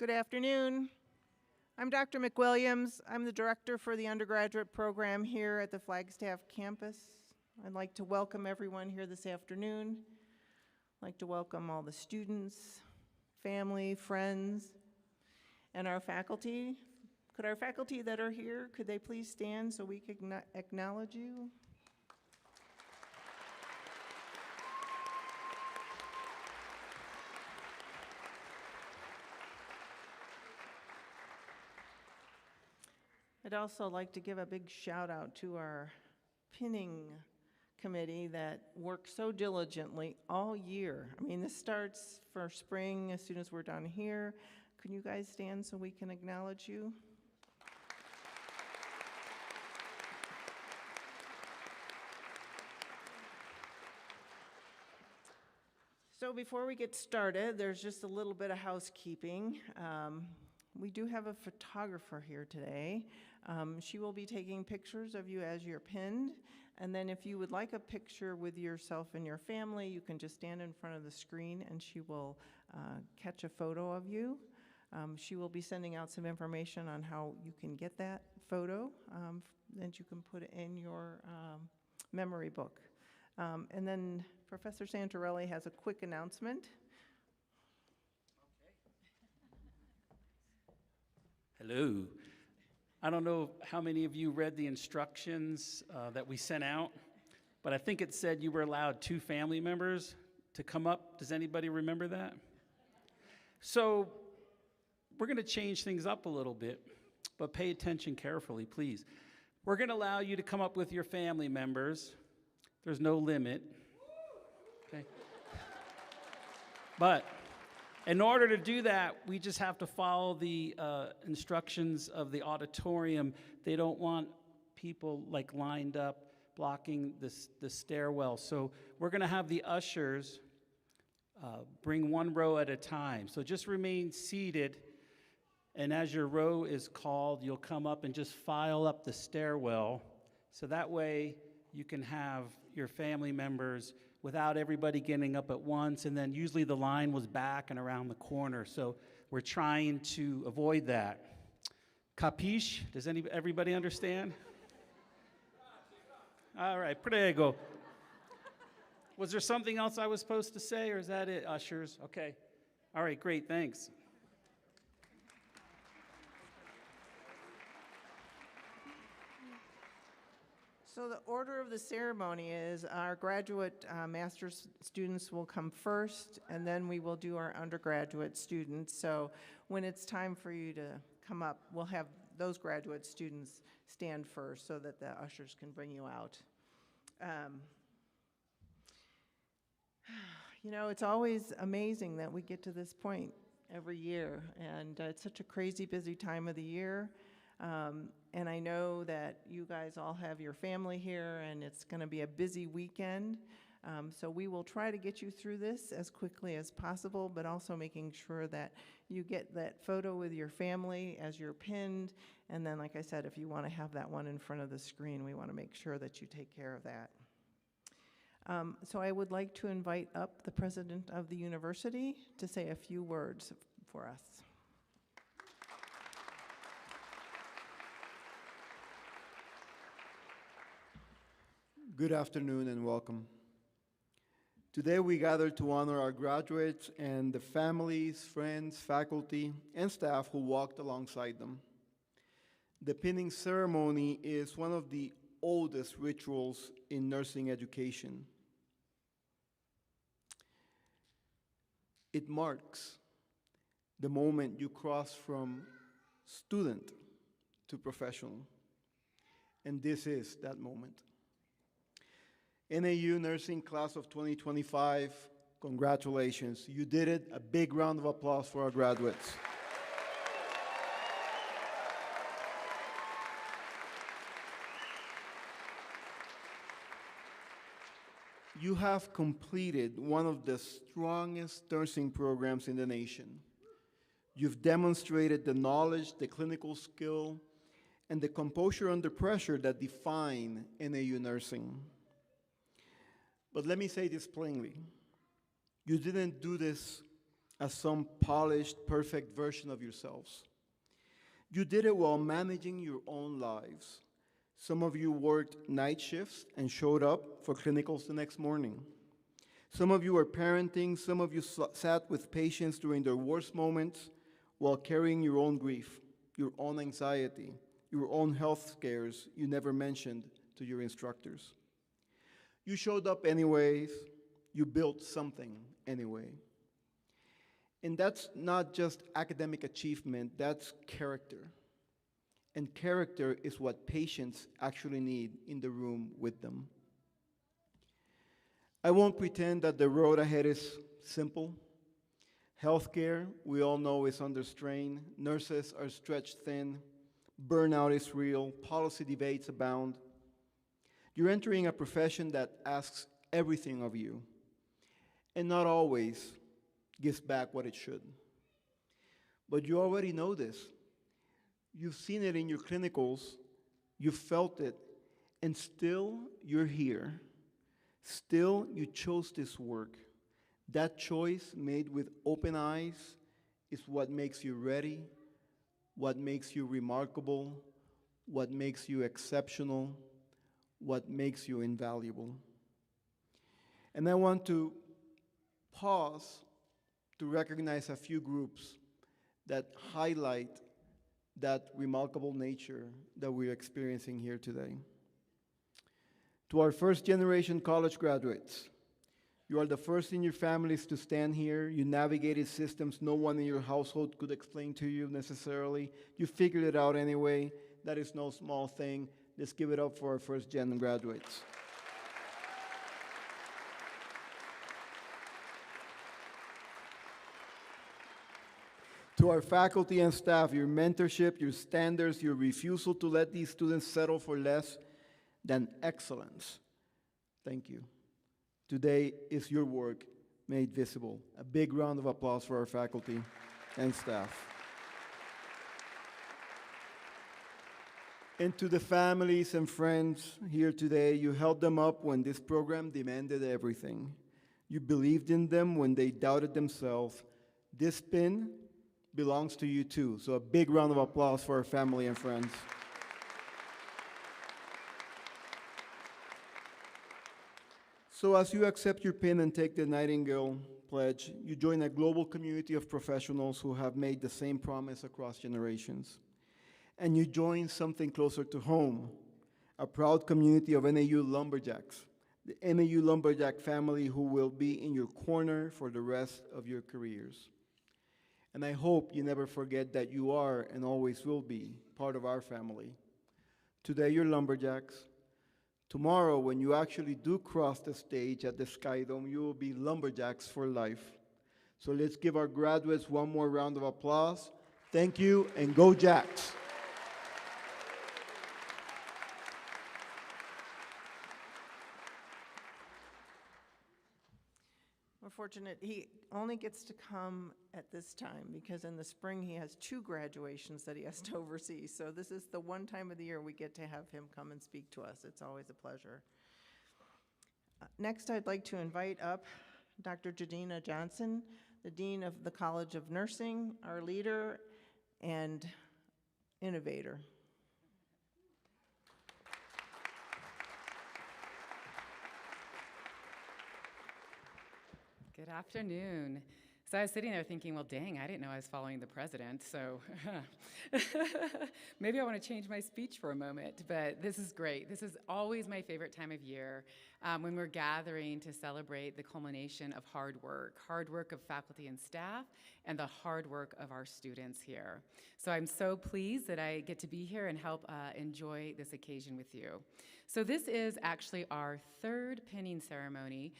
Good afternoon. I'm Dr. McWilliams. I'm the director for the undergraduate program here at the Flagstaff campus. I'd like to welcome everyone here this afternoon. I'd like to welcome all the students, family, friends, and our faculty. Could our faculty that are here, could they please stand so we can acknowledge you? I'd also like to give a big shout out to our pinning committee that worked so diligently all year. I mean, this starts for spring as soon as we're done here. Can you guys stand so we can acknowledge you? So before we get started, there's just a little bit of housekeeping. We do have a photographer here today. She will be taking pictures of you as you're pinned, and then if you would like a picture with yourself and your family, you can just stand in front of the screen and she will catch a photo of you. She will be sending out some information on how you can get that photo that you can put in your memory book. And then Professor Santorelli has a quick announcement. Hello. I don't know how many of you read the instructions that we sent out, but I think it said you were allowed 2 family members to come up. Does anybody remember that? So we're going to change things up a little bit, but pay attention carefully, please. We're going to allow you to come up with your family members. There's no limit. Okay. But in order to do that, we just have to follow the instructions of the auditorium. They don't want people like lined up blocking the stairwell. So we're going to have the ushers bring 1 row at a time. So just remain seated, and as your row is called, you'll come up and just file up the stairwell. So that way you can have your family members without everybody getting up at once, and then usually the line was back and around the corner, so we're trying to avoid that. Capiche? Does everybody understand? All right, prego. Was there something else I was supposed to say, or is that it, ushers? Okay. All right, great, thanks. So the order of the ceremony is our graduate master's students will come first, and then we will do our undergraduate students. So when it's time for you to come up, we'll have those graduate students stand first so that the ushers can bring you out. You know, it's always amazing that we get to this point every year, and it's such a crazy busy time of the year. And I know that you guys all have your family here, and it's going to be a busy weekend. So we will try to get you through this as quickly as possible, but also making sure that you get that photo with your family as you're pinned. And then, like I said, if you want to have that one in front of the screen, we want to make sure that you take care of that. So I would like to invite up the president of the university to say a few words for us. Good afternoon and welcome. Today we gather to honor our graduates and the families, friends, faculty, and staff who walked alongside them. The pinning ceremony is one of the oldest rituals in nursing education. It marks the moment you cross from student to professional, and this is that moment. NAU Nursing Class of 2025, congratulations. You did it. A big round of applause for our graduates. You have completed one of the strongest nursing programs in the nation. You've demonstrated the knowledge, the clinical skill, and the composure under pressure that define NAU nursing. But let me say this plainly. You didn't do this as some polished, perfect version of yourselves. You did it while managing your own lives. Some of you worked night shifts and showed up for clinicals the next morning. Some of you are parenting, some of you sat with patients during their worst moments while carrying your own grief, your own anxiety, your own health scares you never mentioned to your instructors. You showed up anyways, you built something anyway. And that's not just academic achievement, that's character. And character is what patients actually need in the room with them. I won't pretend that the road ahead is simple. Healthcare, we all know, is under strain. Nurses are stretched thin. Burnout is real. Policy debates abound. You're entering a profession that asks everything of you and not always gives back what it should. But you already know this. You've seen it in your clinicals. You've felt it. And still, you're here. Still, you chose this work. That choice made with open eyes is what makes you ready, what makes you remarkable, what makes you exceptional, what makes you invaluable. And I want to pause to recognize a few groups that highlight that remarkable nature that we're experiencing here today. To our first generation college graduates, you are the first in your families to stand here. You navigated systems no one in your household could explain to you necessarily. You figured it out anyway. That is no small thing. Let's give it up for our first gen graduates. To our faculty and staff, your mentorship, your standards, your refusal to let these students settle for less than excellence. Thank you. Today is your work made visible. A big round of applause for our faculty and staff. And to the families and friends here today, you held them up when this program demanded everything. You believed in them when they doubted themselves. This pin belongs to you too. So a big round of applause for our family and friends. So as you accept your pin and take the Nightingale Pledge, you join a global community of professionals who have made the same promise across generations. And you join something closer to home, a proud community of NAU lumberjacks, the NAU lumberjack family who will be in your corner for the rest of your careers. And I hope you never forget that you are and always will be part of our family. Today you're lumberjacks. Tomorrow, when you actually do cross the stage at the Sky Dome, you will be lumberjacks for life. So let's give our graduates one more round of applause. Thank you, and go Jacks. We're fortunate he only gets to come at this time because in the spring he has 2 graduations that he has to oversee. So this is the one time of the year we get to have him come and speak to us. It's always a pleasure. Next, I'd like to invite up Dr. Jadina Johnson, the Dean of the College of Nursing, our leader and innovator. Good afternoon. So I was sitting there thinking, well, dang, I didn't know I was following the president, so maybe I want to change my speech for a moment, but this is great. This is always my favorite time of year when we're gathering to celebrate the culmination of hard work of faculty and staff, and the hard work of our students here. So I'm so pleased that I get to be here and help enjoy this occasion with you. So this is actually our 3rd pinning ceremony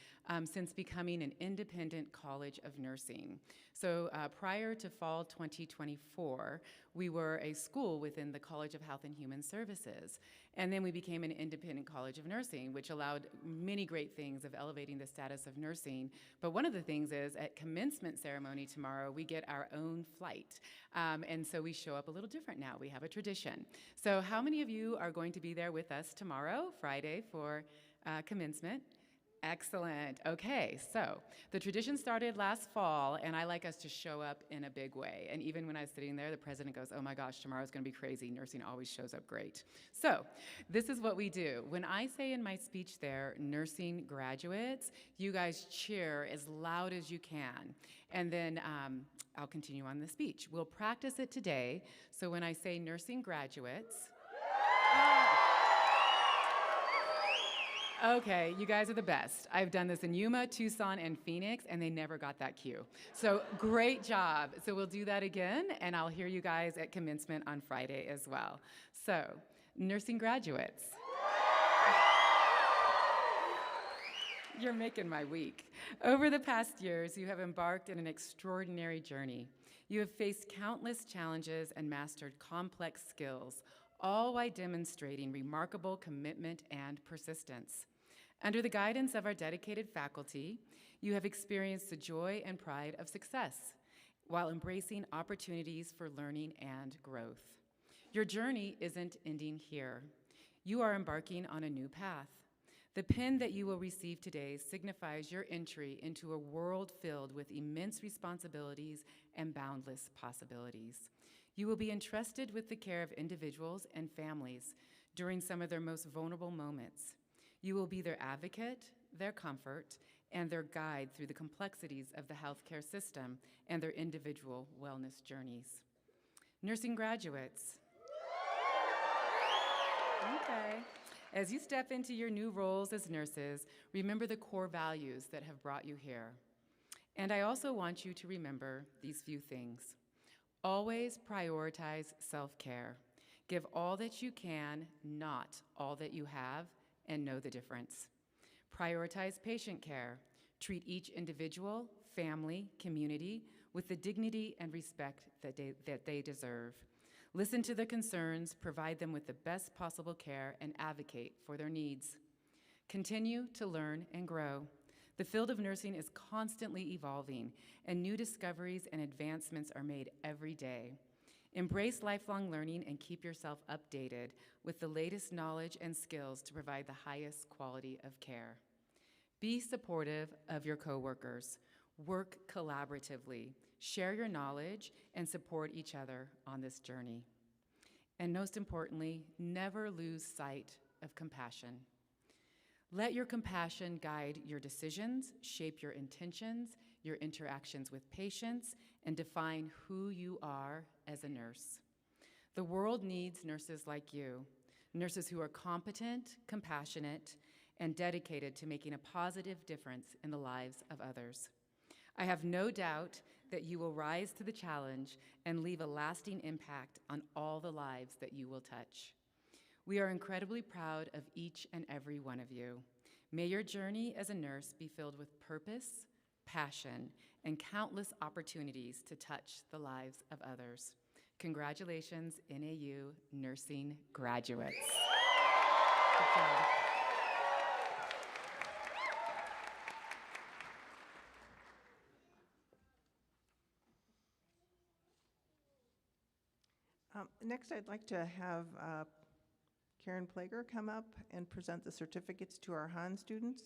since becoming an independent college of nursing. So prior to fall 2024, we were a school within the College of Health and Human Services. And then we became an independent college of nursing, which allowed many great things of elevating the status of nursing. But one of the things is at commencement ceremony tomorrow, we get our own flight. And so we show up a little different now. We have a tradition. So how many of you are going to be there with us tomorrow, Friday, for commencement? Excellent. Okay, so the tradition started last fall, and I like us to show up in a big way. And even when I was sitting there, the president goes, "Oh my gosh, tomorrow's going to be crazy. Nursing always shows up great." So this is what we do. When I say in my speech there, nursing graduates, you guys cheer as loud as you can. And then I'll continue on the speech. We'll practice it today. So when I say nursing graduates, okay, you guys are the best. I've done this in Yuma, Tucson, and Phoenix, and they never got that cue. So great job. So we'll do that again, and I'll hear you guys at commencement on Friday as well. So, nursing graduates. You're making my week. Over the past years, you have embarked in an extraordinary journey. You have faced countless challenges and mastered complex skills, all while demonstrating remarkable commitment and persistence. Under the guidance of our dedicated faculty, you have experienced the joy and pride of success while embracing opportunities for learning and growth. Your journey isn't ending here. You are embarking on a new path. The pin that you will receive today signifies your entry into a world filled with immense responsibilities and boundless possibilities. You will be entrusted with the care of individuals and families during some of their most vulnerable moments. You will be their advocate, their comfort, and their guide through the complexities of the healthcare system and their individual wellness journeys. Nursing graduates. Okay. As you step into your new roles as nurses, remember the core values that have brought you here. And I also want you to remember these few things. Always prioritize self-care. Give all that you can, not all that you have, and know the difference. Prioritize patient care. Treat each individual, family, community with the dignity and respect that they deserve. Listen to their concerns, provide them with the best possible care, and advocate for their needs. Continue to learn and grow. The field of nursing is constantly evolving, and new discoveries and advancements are made every day. Embrace lifelong learning and keep yourself updated with the latest knowledge and skills to provide the highest quality of care. Be supportive of your coworkers. Work collaboratively. Share your knowledge and support each other on this journey. And most importantly, never lose sight of compassion. Let your compassion guide your decisions, shape your intentions, your interactions with patients, and define who you are as a nurse. The world needs nurses like you, nurses who are competent, compassionate, and dedicated to making a positive difference in the lives of others. I have no doubt that you will rise to the challenge and leave a lasting impact on all the lives that you will touch. We are incredibly proud of each and every one of you. May your journey as a nurse be filled with purpose, passion, and countless opportunities to touch the lives of others. Congratulations, NAU nursing graduates. Good job. Next, I'd like to have Karen Plager come up and present the certificates to our Han students.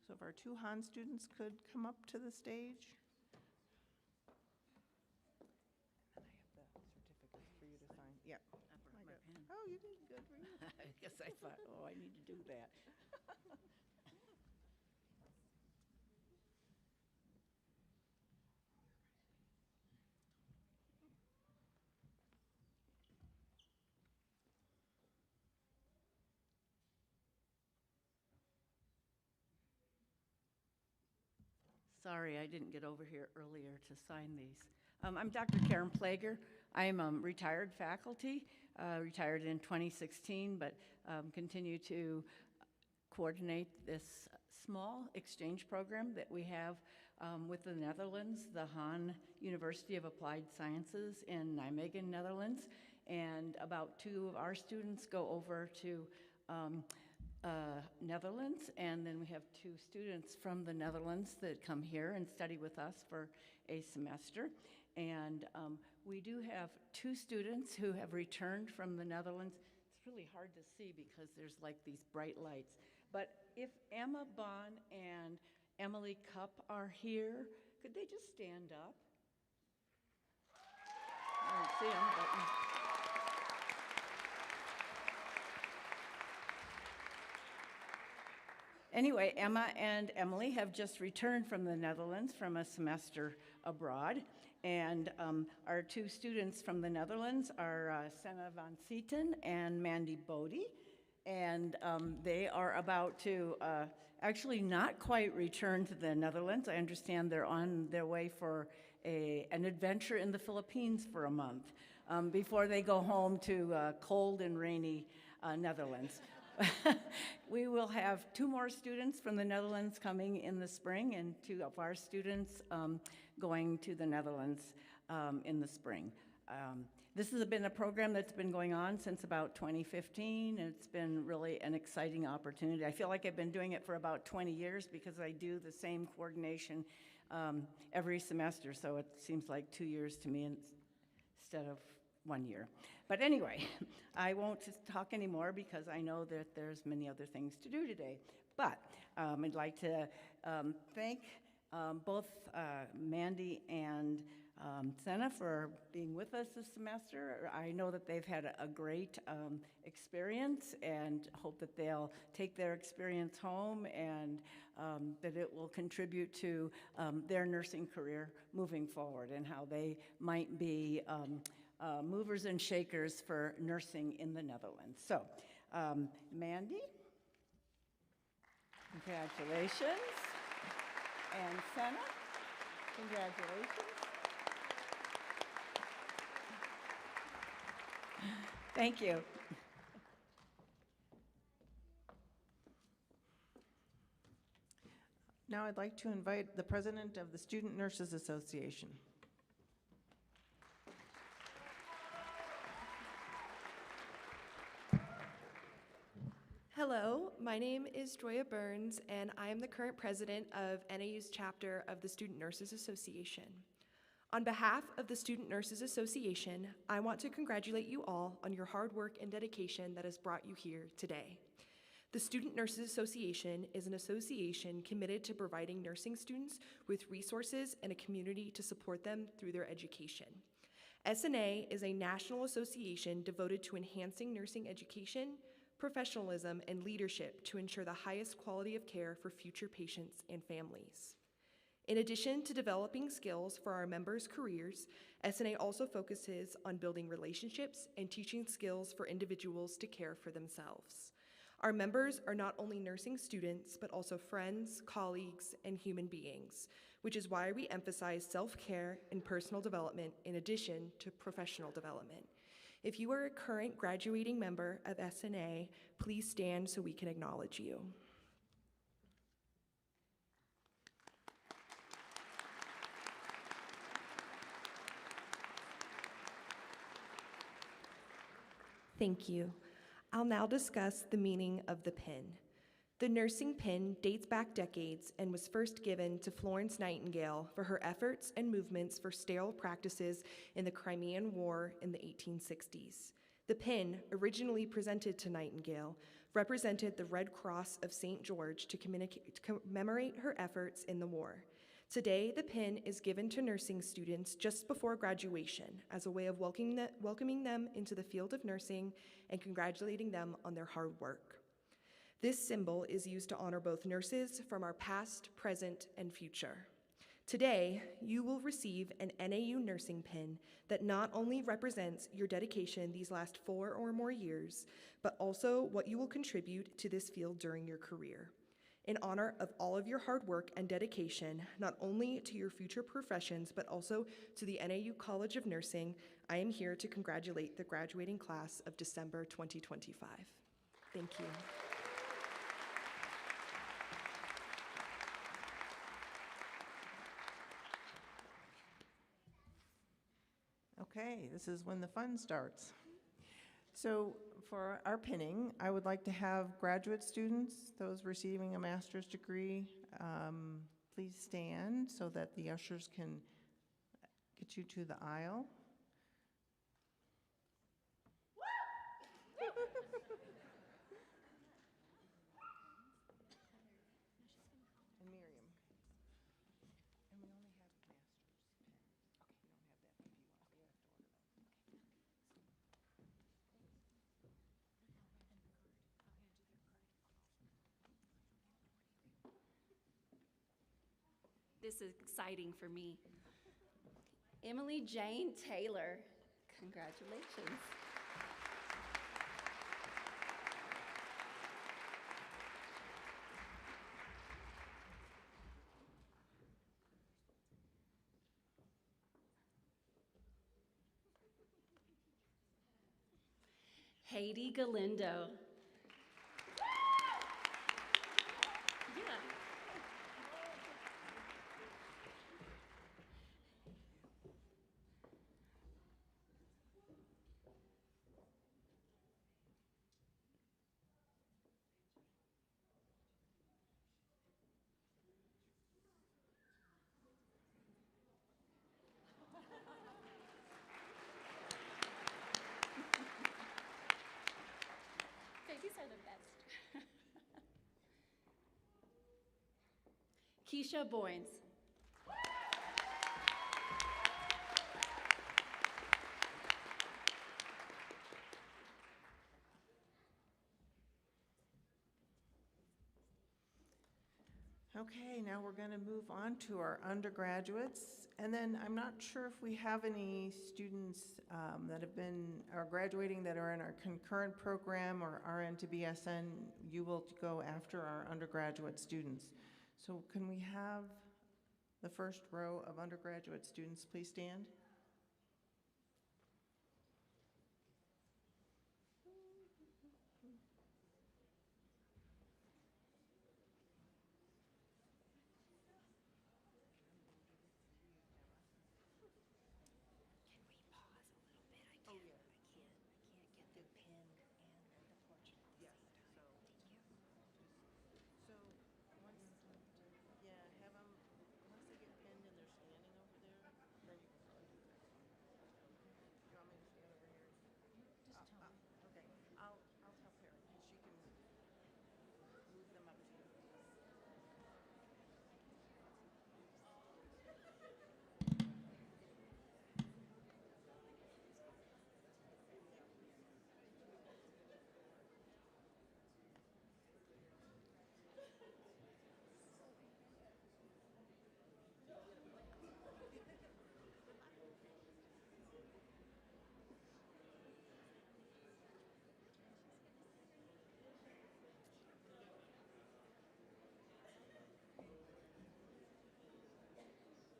So if our two Han students could come up to the stage. And then I have the certificates for you to sign. Yep. My pen. Oh, you did good for you. I guess I thought, oh, I need to do that. Sorry, I didn't get over here earlier to sign these. I'm Dr. Karen Plager. I'm retired faculty, retired in 2016, but continue to coordinate this small exchange program that we have with the Netherlands, the Han University of Applied Sciences in Nijmegen, Netherlands. And about 2 of our students go over to Netherlands, and then we have 2 students from the Netherlands that come here and study with us for a semester. And we do have 2 students who have returned from the Netherlands. really hard to see because there's like these bright lights. But if Emma Bond and Emily Cupp are here, could they just stand up? I don't see them, but... Anyway, Emma and Emily have just returned from the Netherlands from a semester abroad. And our two students from the Netherlands are Senna van Sieten and Mandy Bodie. And they are about to actually not quite return to the Netherlands. I understand they're on their way for an adventure in the Philippines for a month before they go home to cold and rainy Netherlands. We will have 2 more students from the Netherlands coming in the spring and 2 of our students going to the Netherlands in the spring. This has been a program that's been going on since about 2015, and it's been really an exciting opportunity. I feel like I've been doing it for about 20 years because I do the same coordination every semester, so it seems like 2 years to me instead of 1 year. But anyway, I won't talk anymore because I know that there's many other things to do today. But I'd like to thank both Mandy and Senna for being with us this semester. I know that they've had a great experience and hope that they'll take their experience home and that it will contribute to their nursing career moving forward and how they might be movers and shakers for nursing in the Netherlands. So, Mandy, congratulations. And Senna, congratulations. Thank you. Now I'd like to invite the president of the Student Nurses Association. Hello, my name is Joya Burns, and I am the current president of NAU's chapter of the Student Nurses Association. On behalf of the Student Nurses Association, I want to congratulate you all on your hard work and dedication that has brought you here today. The Student Nurses Association is an association committed to providing nursing students with resources and a community to support them through their education. SNA is a national association devoted to enhancing nursing education, professionalism, and leadership to ensure the highest quality of care for future patients and families. In addition to developing skills for our members' careers, SNA also focuses on building relationships and teaching skills for individuals to care for themselves. Our members are not only nursing students, but also friends, colleagues, and human beings, which is why we emphasize self-care and personal development in addition to professional development. If you are a current graduating member of SNA, please stand so we can acknowledge you. Thank you. I'll now discuss the meaning of the pin. The nursing pin dates back decades and was first given to Florence Nightingale for her efforts and movements for sterile practices in the Crimean War in the 1860s. The pin, originally presented to Nightingale, represented the Red Cross of St. George to commemorate her efforts in the war. Today, the pin is given to nursing students just before graduation as a way of welcoming them into the field of nursing and congratulating them on their hard work. This symbol is used to honor both nurses from our past, present, and future. Today, you will receive an NAU nursing pin that not only represents your dedication these last 4 or more years, but also what you will contribute to this field during your career. In honor of all of your hard work and dedication, not only to your future professions, but also to the NAU College of Nursing, I am here to congratulate the graduating class of December 2025. Thank you. Okay, this is when the fun starts. So for our pinning, I would like to have graduate students, those receiving a master's degree, please stand so that the ushers can get you to the aisle. This is exciting for me. Emily Jane Taylor, congratulations. Haiti Galindo. Yeah. Babies are the best. Keisha Boynes. Okay, now we're going to move on to our undergraduates. And then I'm not sure if we have any students that have been, are graduating that are in our concurrent program or RN to BSN. You will go after our undergraduate students. So can we have the first row of undergraduate students please stand?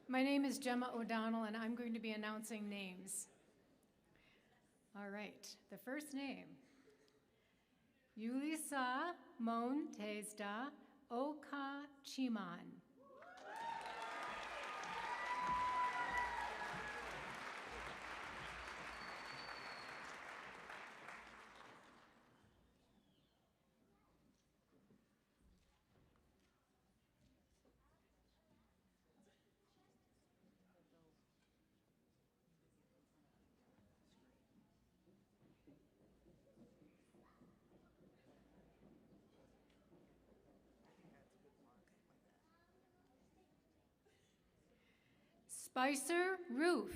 My name is Gemma O'Donnell, and I'm going to be announcing names. All right, the first name, Yulisa Montezda Oka Chiman. Spicer Roof.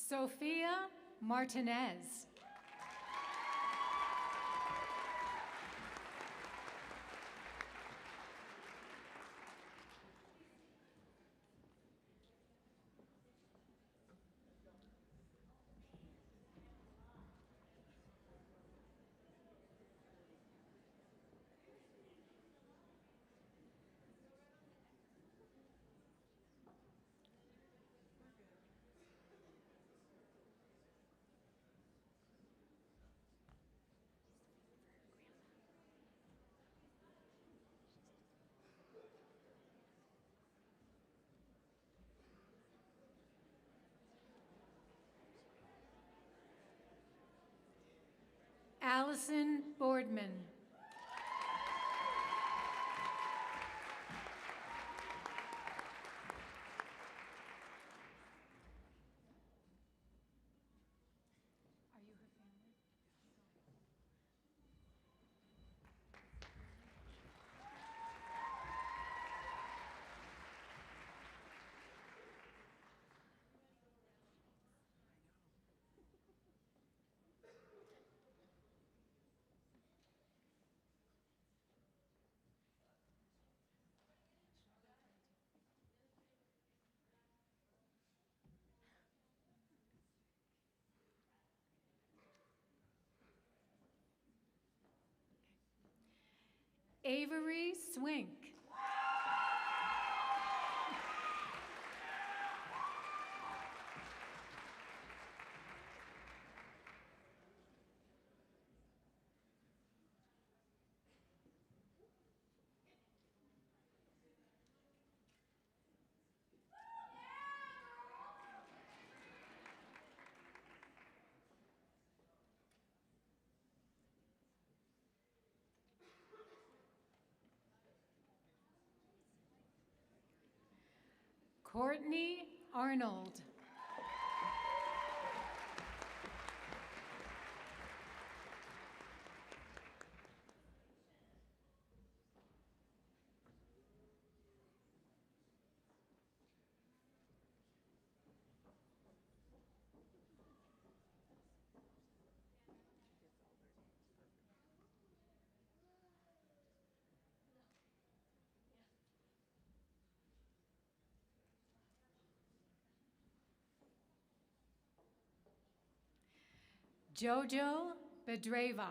Sophia Martinez. Allison Boardman. Avery Swink. Courtney Arnold. Jojo Bedreva.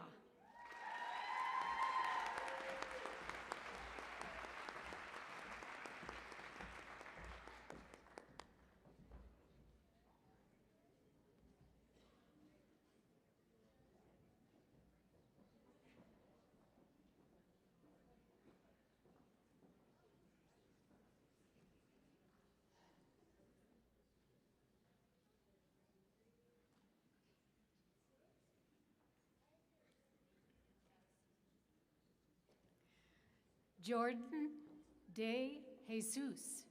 Jordan De Jesus.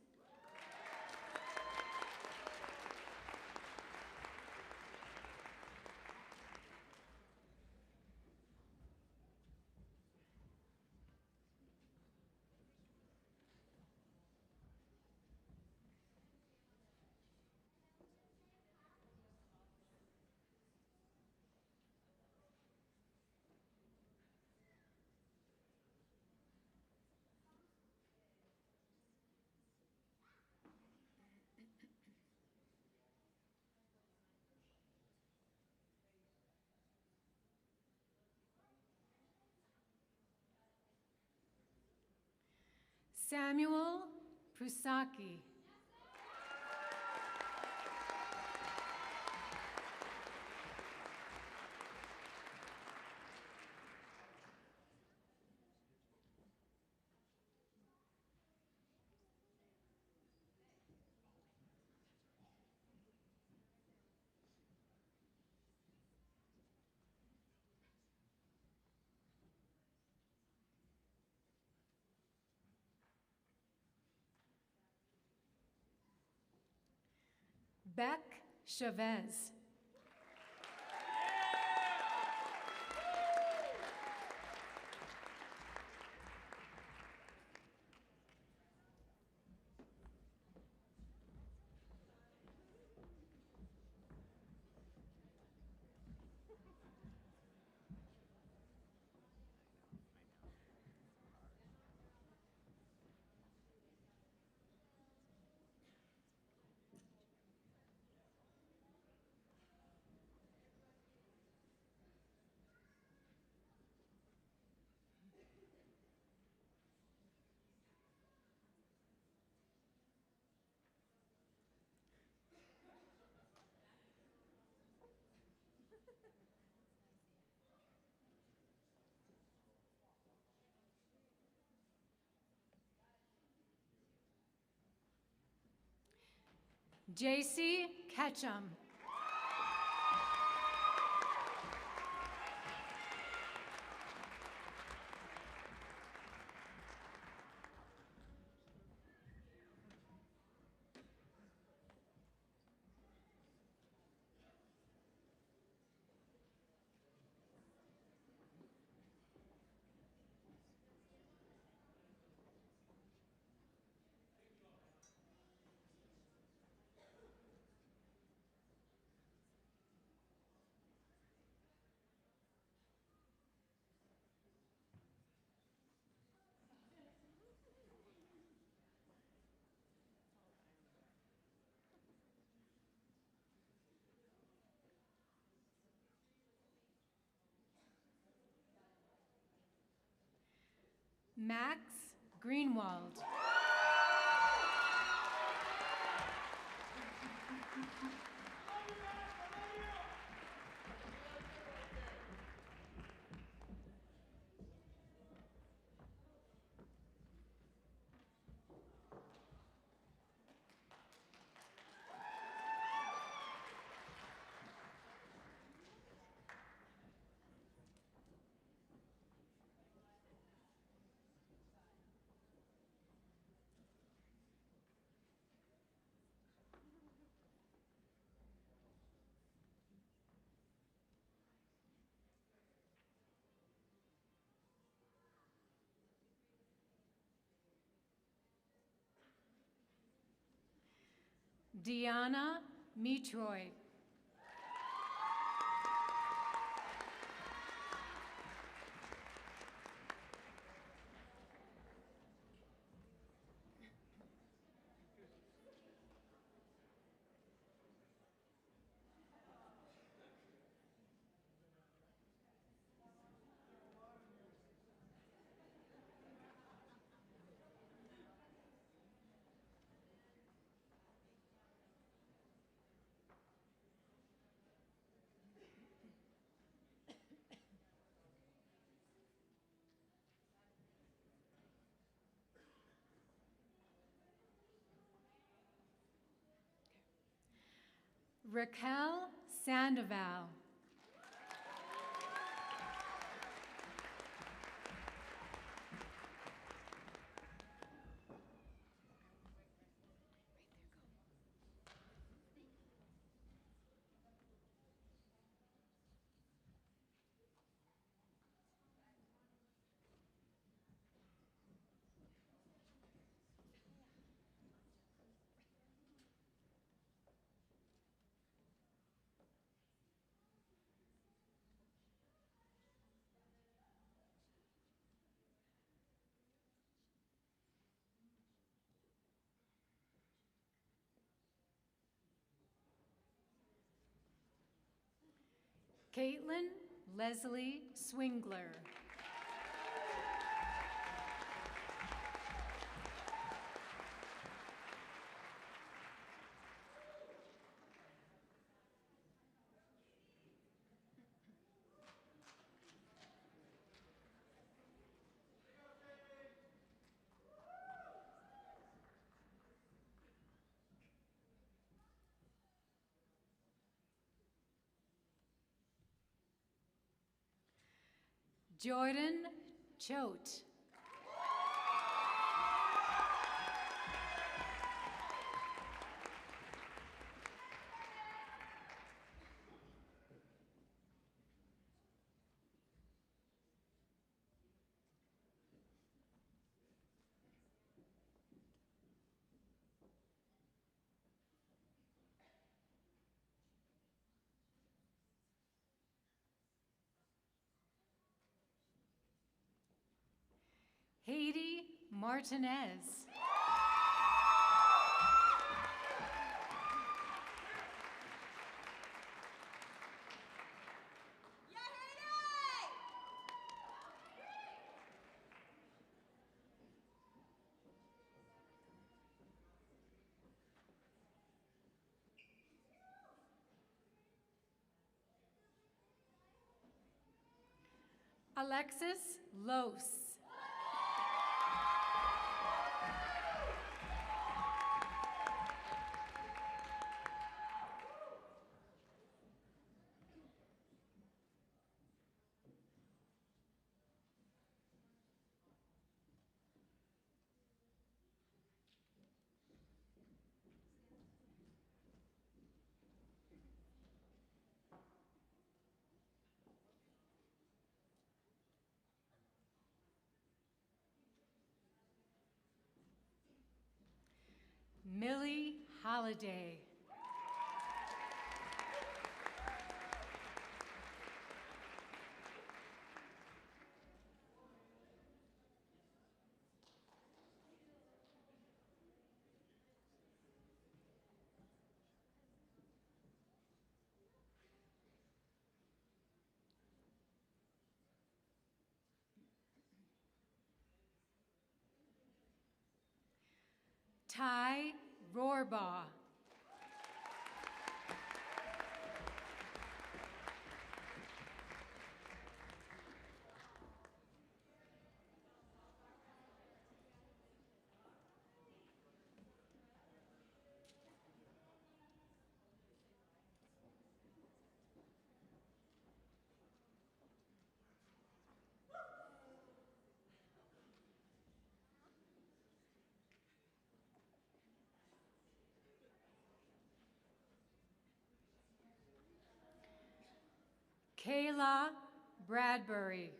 Samuel Prusaki. Beck Chavez. JC Ketchum. Max Greenwald. Deanna Metroy. Raquel Sandoval. Caitlin Leslie Swingler. Jordan Choate. Haiti Martinez. Alexis Los. Millie Holiday. Ty Rohrbaugh. Kayla Bradbury.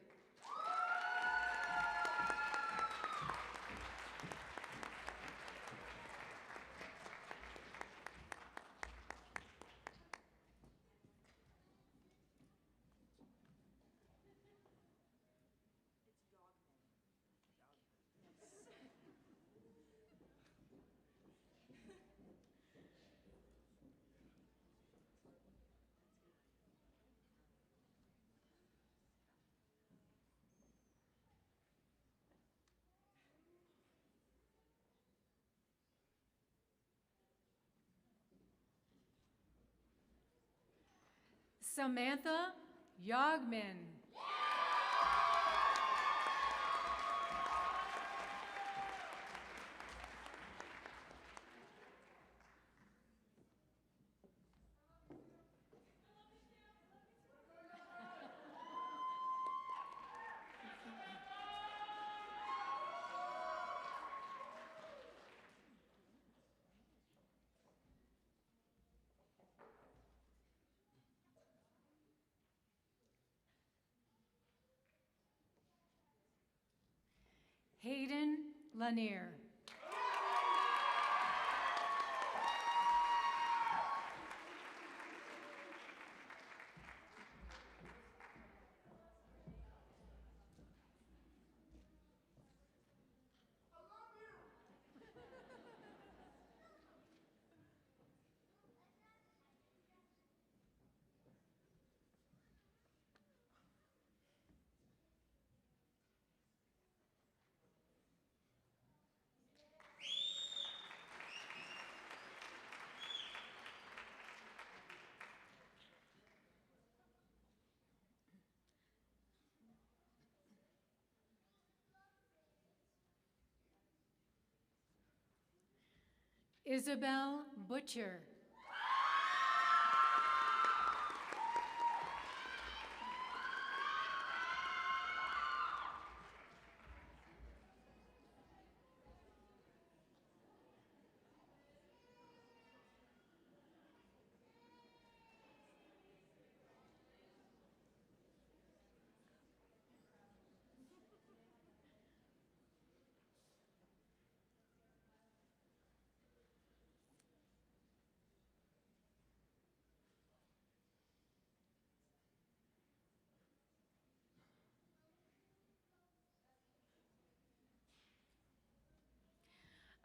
Samantha Yogman. Hayden Lanier. Isabel Butcher.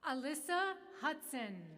Alyssa Hudson.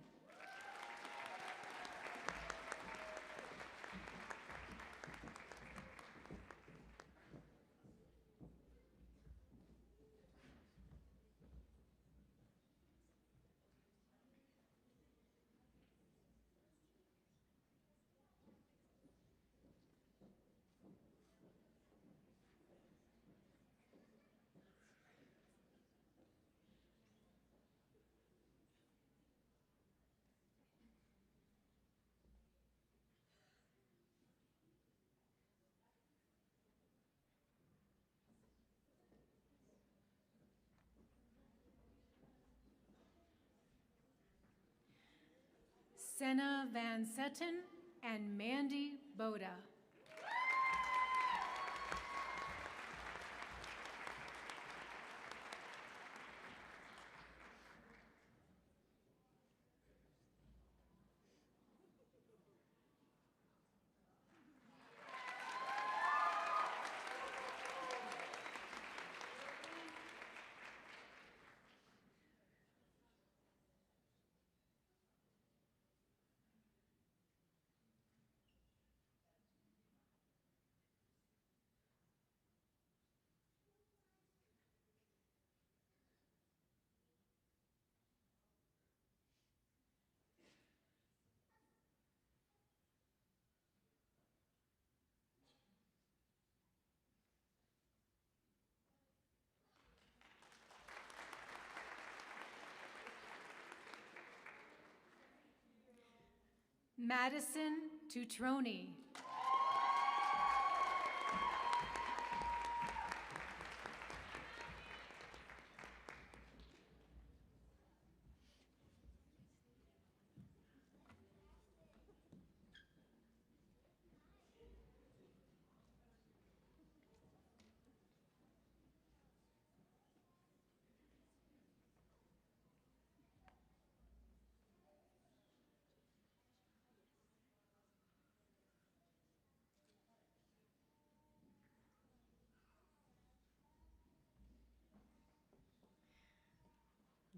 Senna Van Setten and Mandy Boda. Madison Tutroni.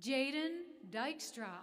Jaden Dykstra.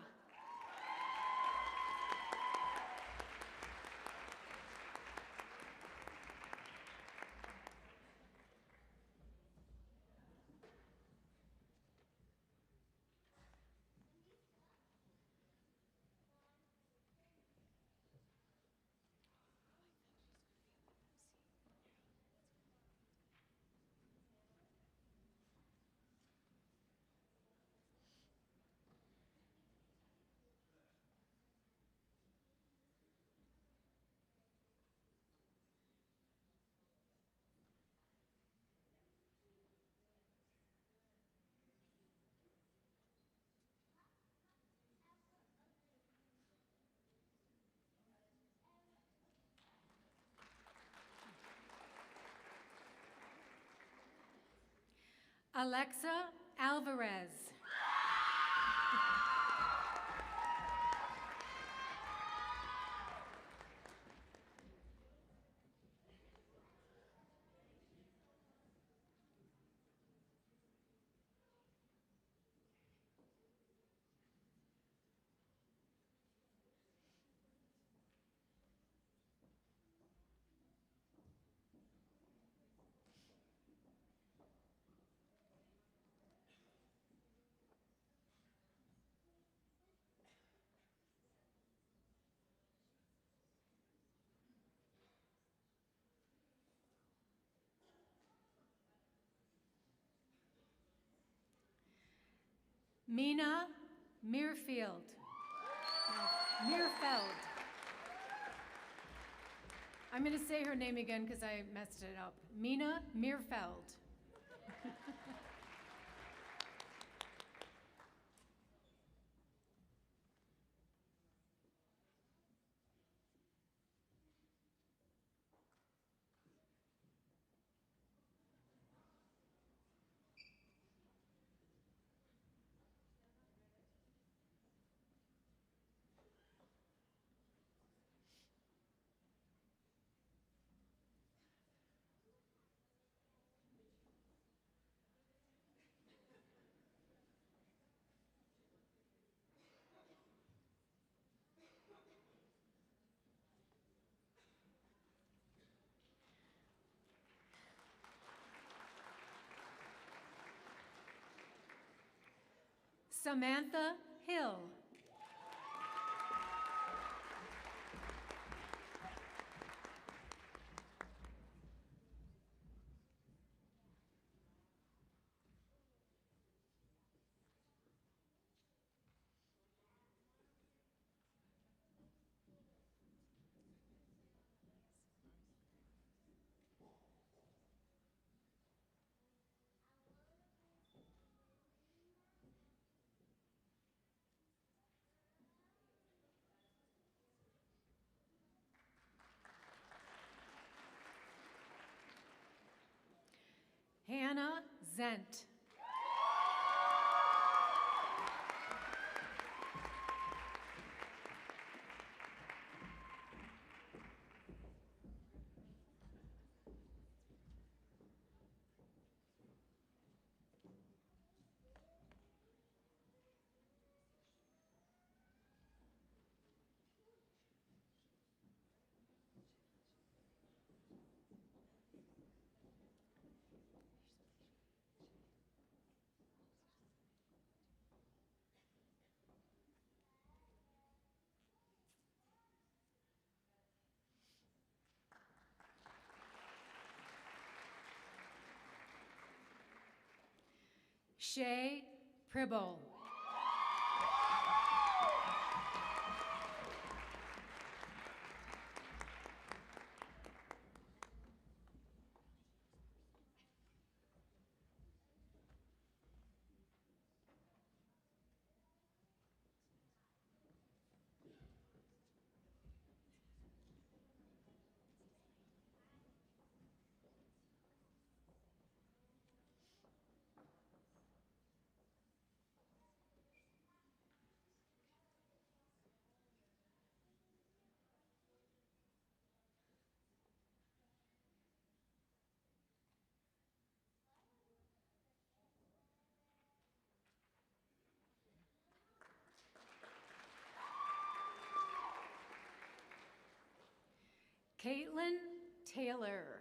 Alexa Alvarez. Mina Meerfield. No, Meerfeld. I'm going to say her name again because I messed it up. Mina Meerfeld. Samantha Hill. Hannah Zent. Shay Pribble. Caitlin Taylor.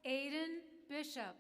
Aiden Bishop.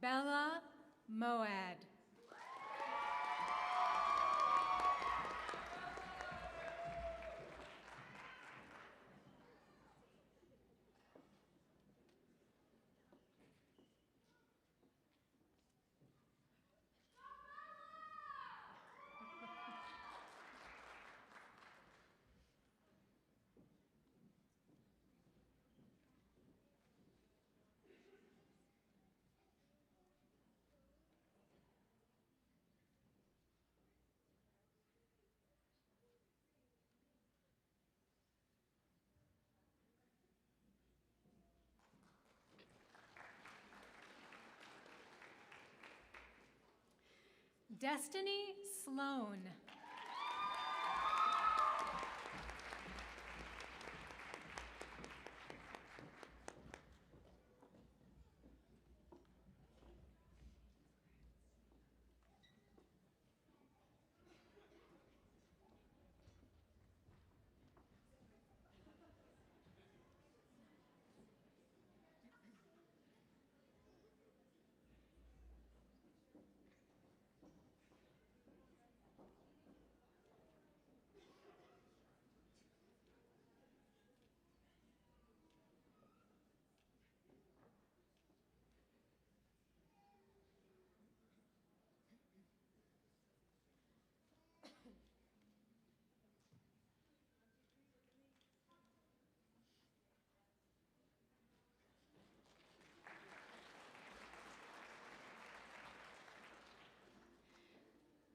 Bella Moad. Destiny Sloan.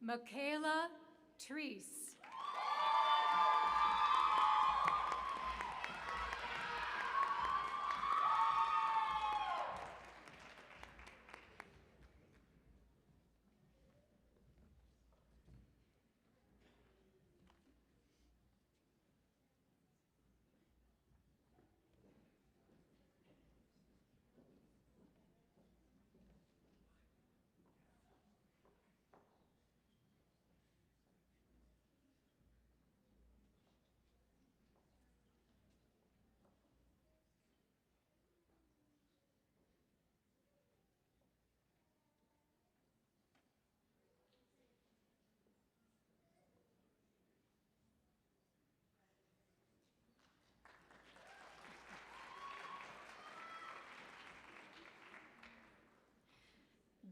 Michaela Treese.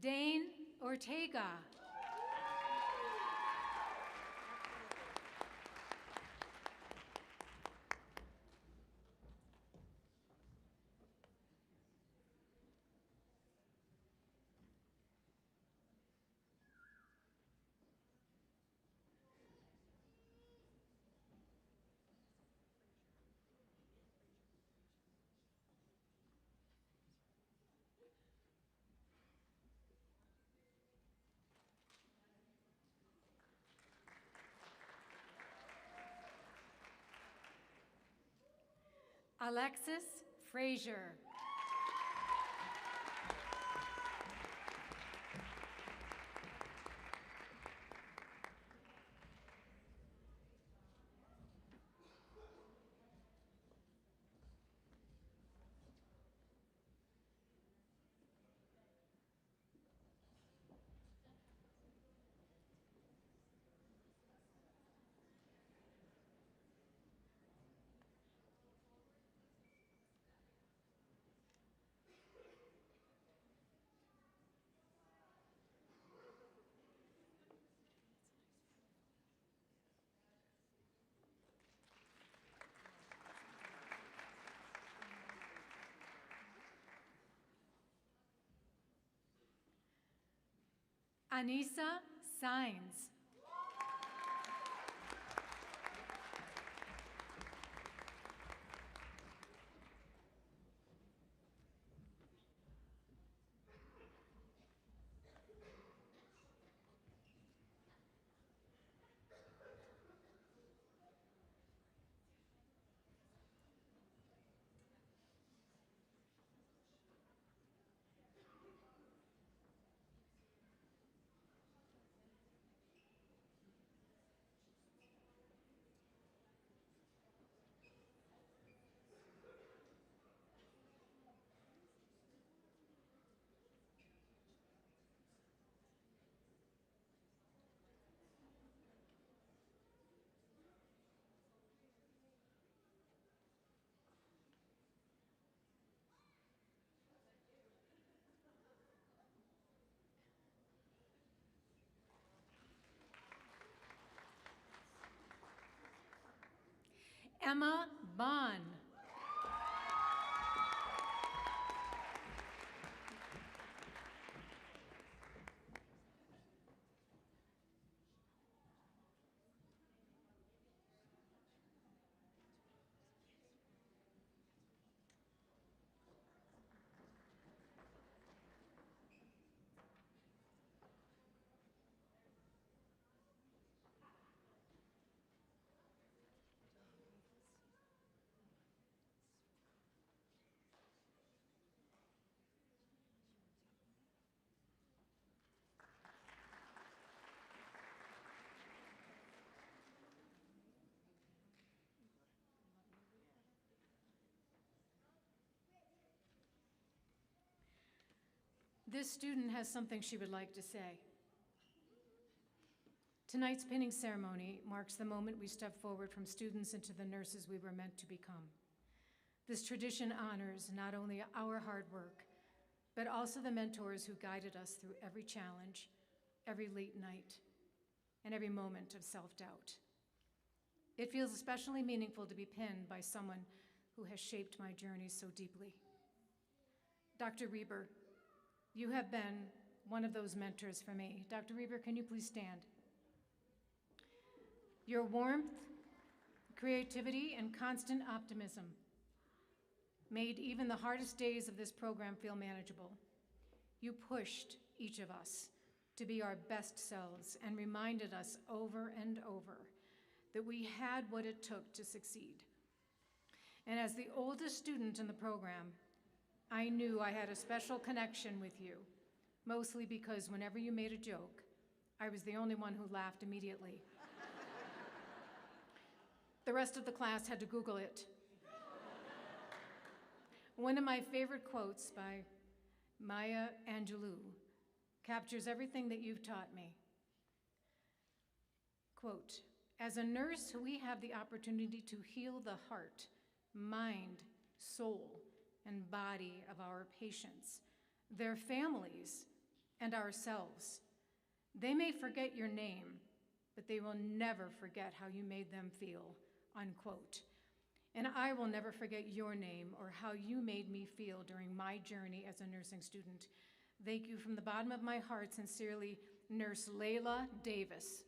Dane Ortega. Alexis Frazier. Anissa Signs. Emma Bond. This student has something she would like to say. Tonight's pinning ceremony marks the moment we step forward from students into the nurses we were meant to become. This tradition honors not only our hard work, but also the mentors who guided us through every challenge, every late night, and every moment of self-doubt. It feels especially meaningful to be pinned by someone who has shaped my journey so deeply. Dr. Reber, you have been one of those mentors for me. Dr. Reber, can you please stand? Your warmth, creativity, and constant optimism made even the hardest days of this program feel manageable. You pushed each of us to be our best selves and reminded us over and over that we had what it took to succeed. And as the oldest student in the program, I knew I had a special connection with you, mostly because whenever you made a joke, I was the only one who laughed immediately. The rest of the class had to Google it. One of my favorite quotes by Maya Angelou captures everything that you've taught me. Quote, "As a nurse, we have the opportunity to heal the heart, mind, soul, and body of our patients, their families, and ourselves. They may forget your name, but they will never forget how you made them feel," unquote. And I will never forget your name or how you made me feel during my journey as a nursing student. Thank you from the bottom of my heart, sincerely, Nurse Layla Davis.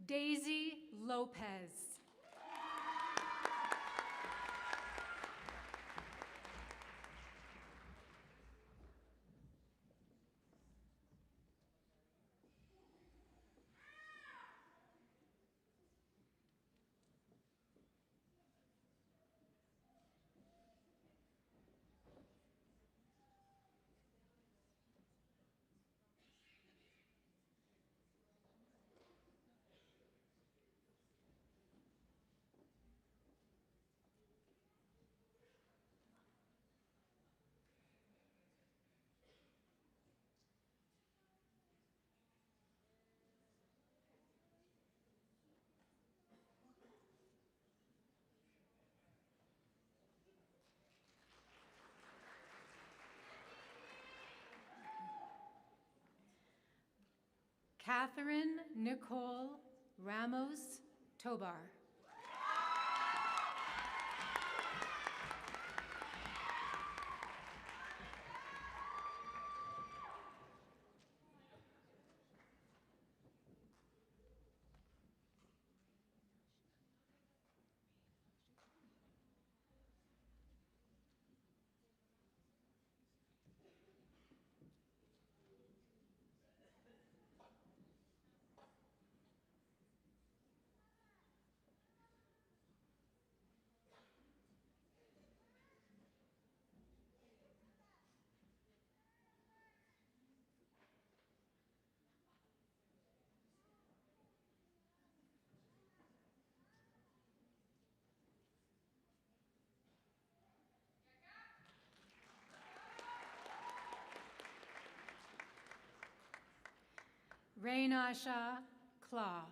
Daisy Lopez. Catherine Nicole Ramos Tobar. Rainasha Claw.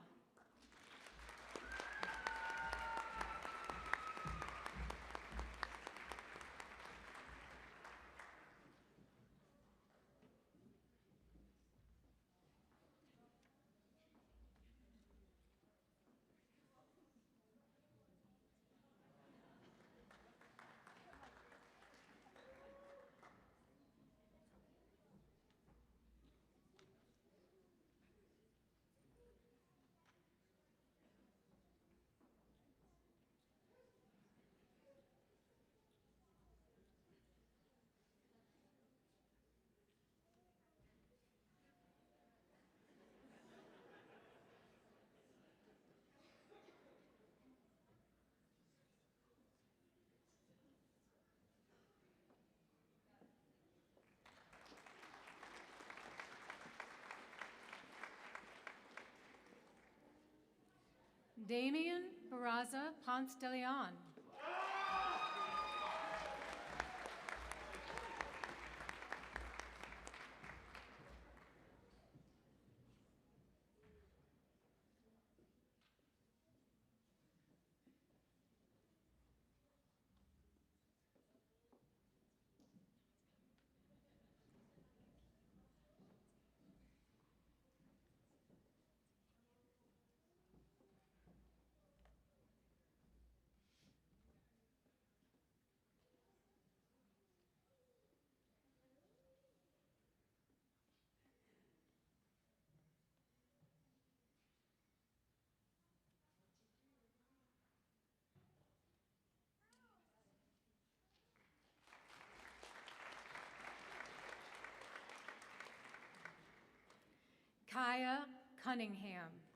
Damien Barraza Ponce de Leon. Kaya Cunningham.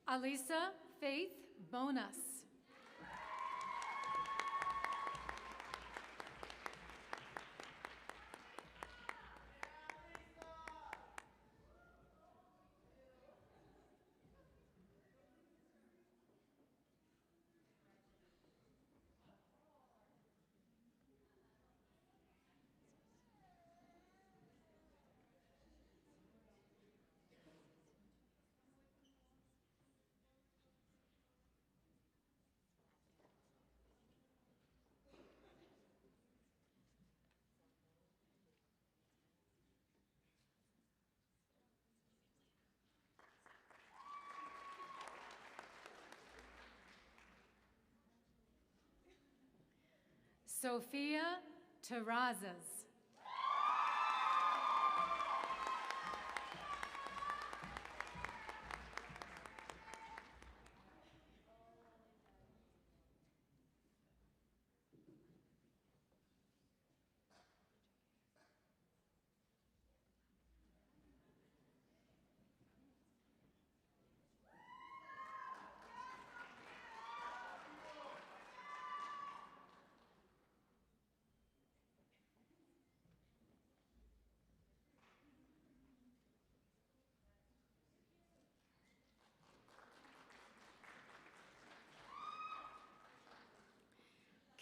Alisa Faith Bonus. Sophia Terrazas.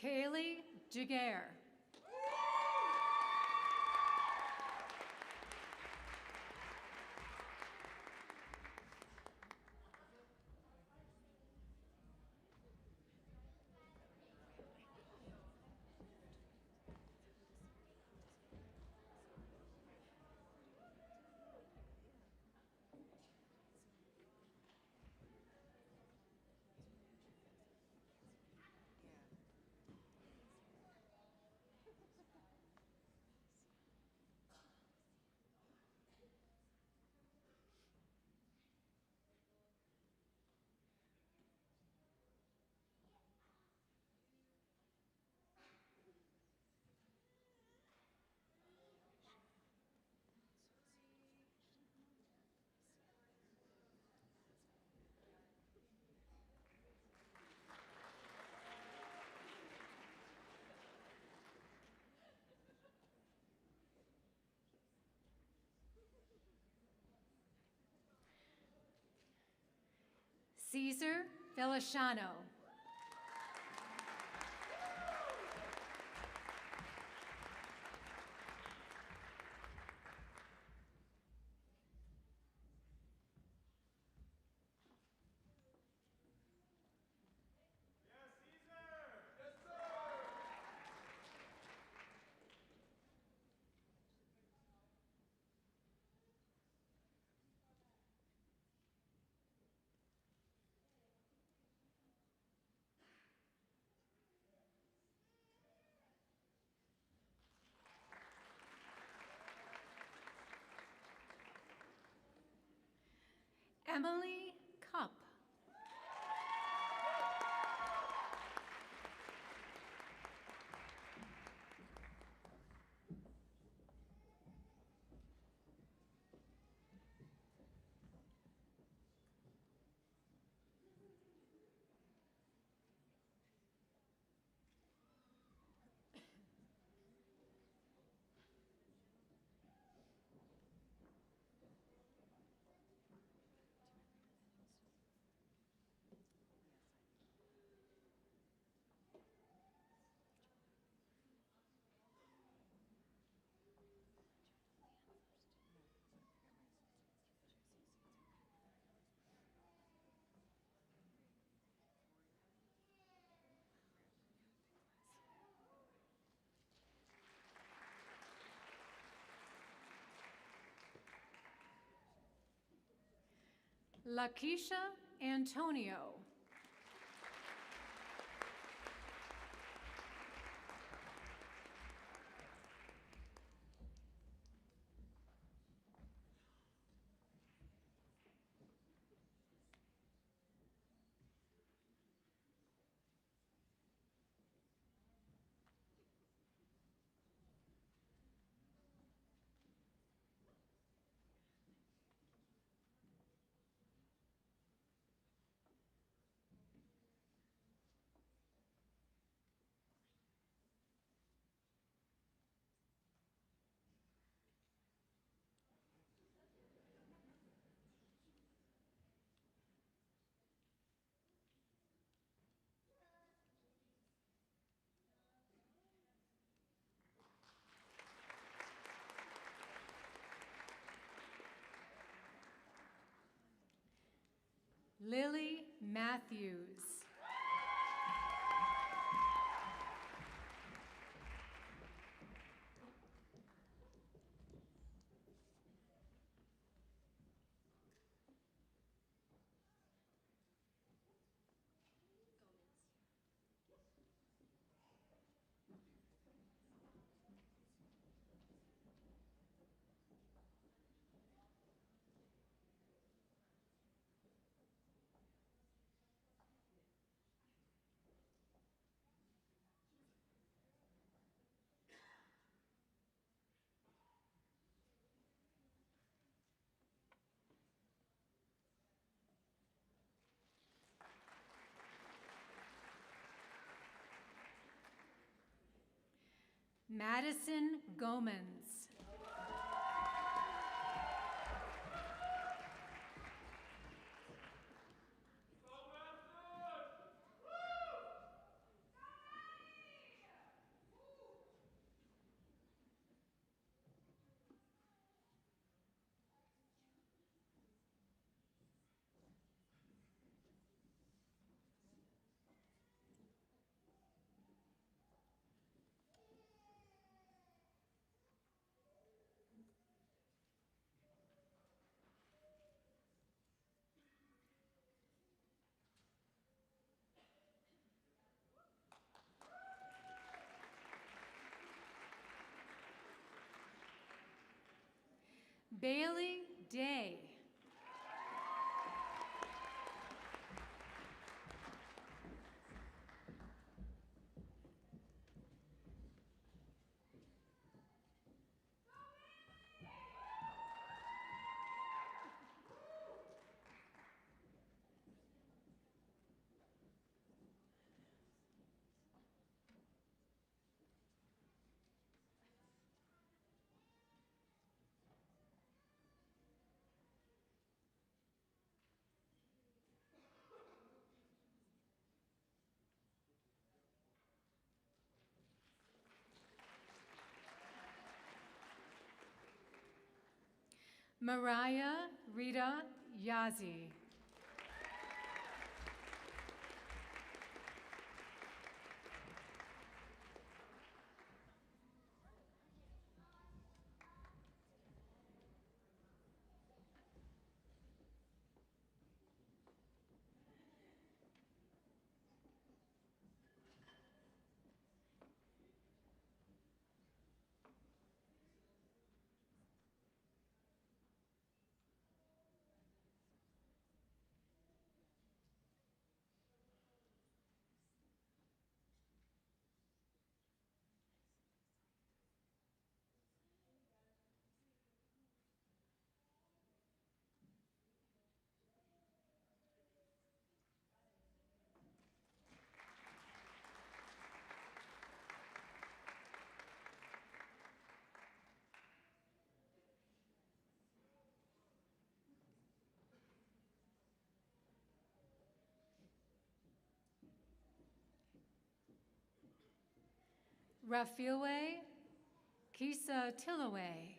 Kaylee Jaguar. Caesar Feliciano. Emily Cup. Lakeisha Antonio. Lily Matthews. Madison Gomez. Bailey Day. Mariah Rita Yazi. Rafiwe Kisa Tillaway.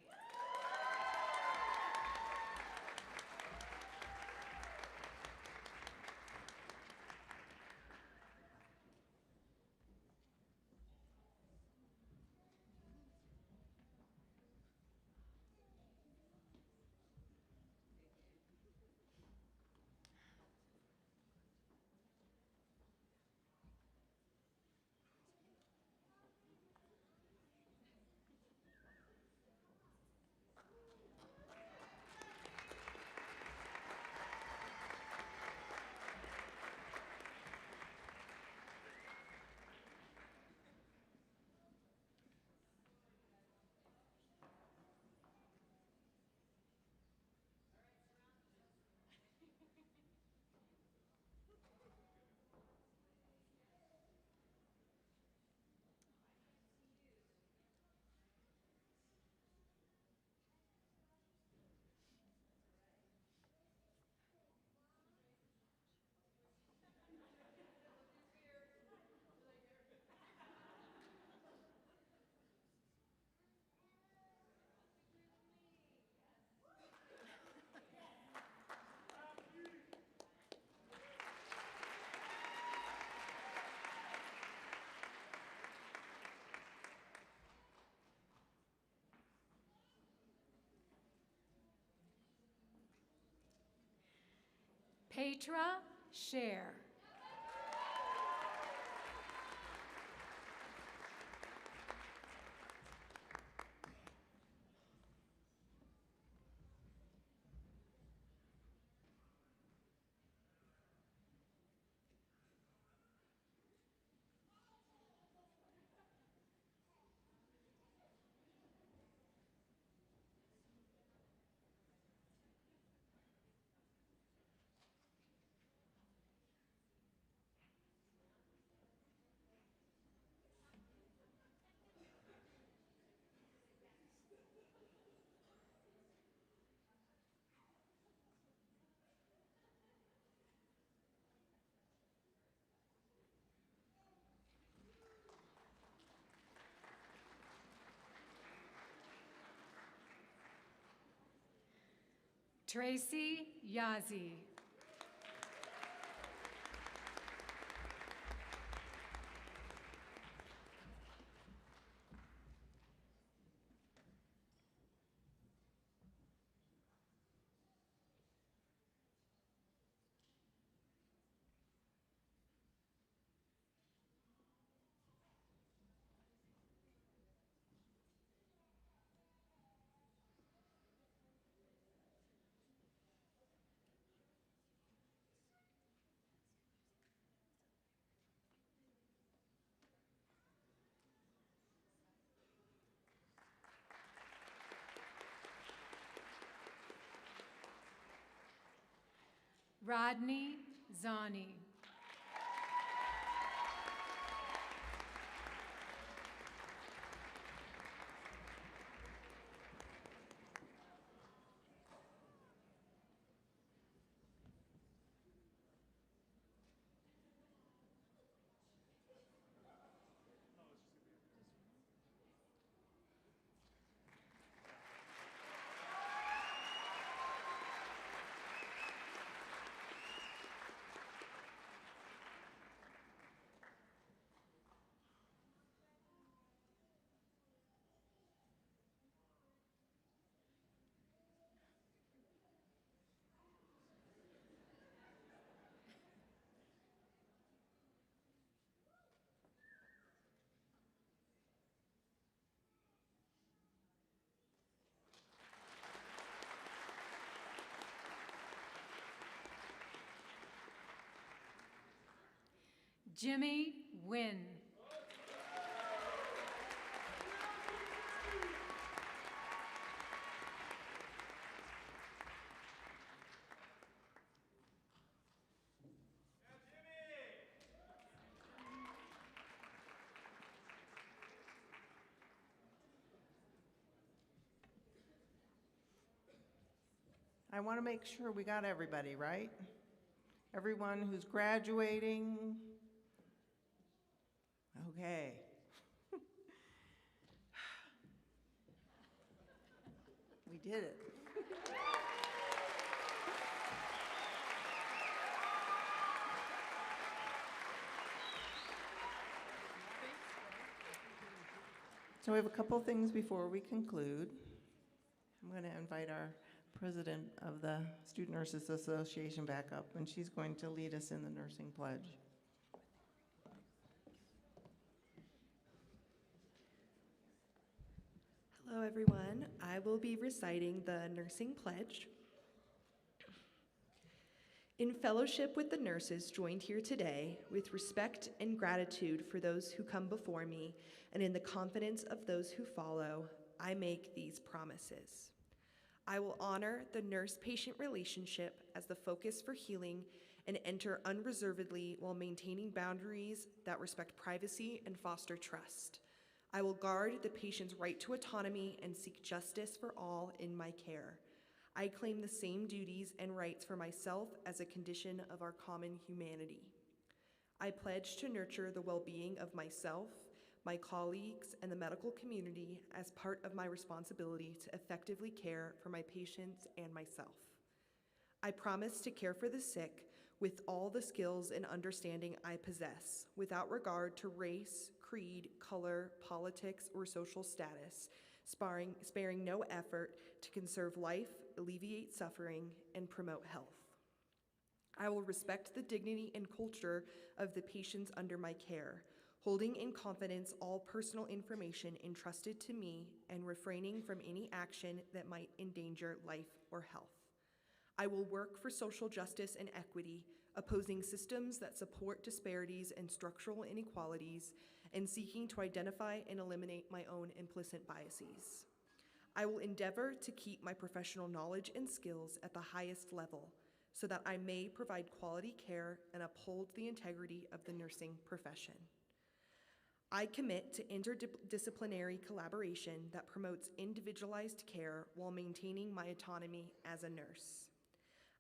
Petra Scher. Tracy Yazi. Rodney Zani. Jimmy Wynn. I want to make sure we got everybody, right? Everyone who's graduating. Okay. We did it. So we have a couple things before we conclude. I'm going to invite our president of the Student Nurses Association back up, and she's going to lead us in the nursing pledge. Hello, everyone. I will be reciting the nursing pledge. In fellowship with the nurses joined here today, with respect and gratitude for those who come before me, and in the confidence of those who follow, I make these promises. I will honor the nurse-patient relationship as the focus for healing and enter unreservedly while maintaining boundaries that respect privacy and foster trust. I will guard the patient's right to autonomy and seek justice for all in my care. I claim the same duties and rights for myself as a condition of our common humanity. I pledge to nurture the well-being of myself, my colleagues, and the medical community as part of my responsibility to effectively care for my patients and myself. I promise to care for the sick with all the skills and understanding I possess, without regard to race, creed, color, politics, or social status, sparing no effort to conserve life, alleviate suffering, and promote health. I will respect the dignity and culture of the patients under my care, holding in confidence all personal information entrusted to me and refraining from any action that might endanger life or health. I will work for social justice and equity, opposing systems that support disparities and structural inequalities, and seeking to identify and eliminate my own implicit biases. I will endeavor to keep my professional knowledge and skills at the highest level so that I may provide quality care and uphold the integrity of the nursing profession. I commit to interdisciplinary collaboration that promotes individualized care while maintaining my autonomy as a nurse.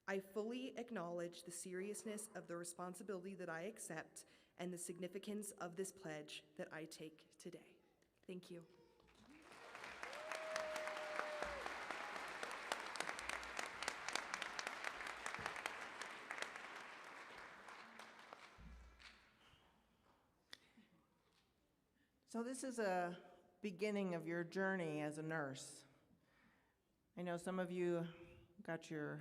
I fully acknowledge the seriousness of the responsibility that I accept and the significance of this pledge that I take today. Thank you. So this is a beginning of your journey as a nurse. I know some of you got your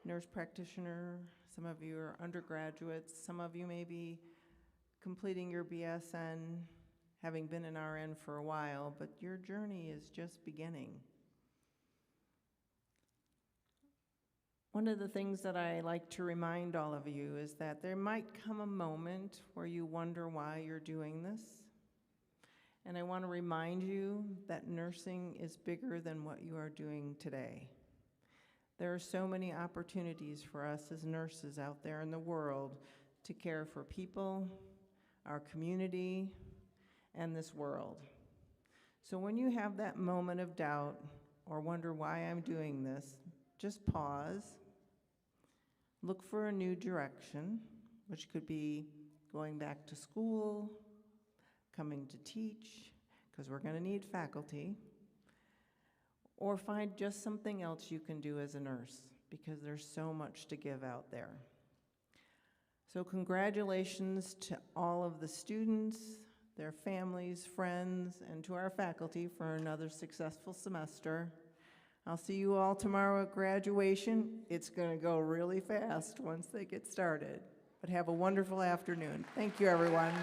nurse practitioner, some of you are undergraduates, some of you may be completing your BSN, having been an RN for a while, but your journey is just beginning. One of the things that I like to remind all of you is that there might come a moment where you wonder why you're doing this. And I want to remind you that nursing is bigger than what you are doing today. There are so many opportunities for us as nurses out there in the world to care for people, our community, and this world. So when you have that moment of doubt or wonder why I'm doing this, just pause, look for a new direction, which could be going back to school, coming to teach, because we're going to need faculty, or find just something else you can do as a nurse, because there's so much to give out there. So congratulations to all of the students, their families, friends, and to our faculty for another successful semester. I'll see you all tomorrow at graduation. It's going to go really fast once they get started. But have a wonderful afternoon. Thank you, everyone.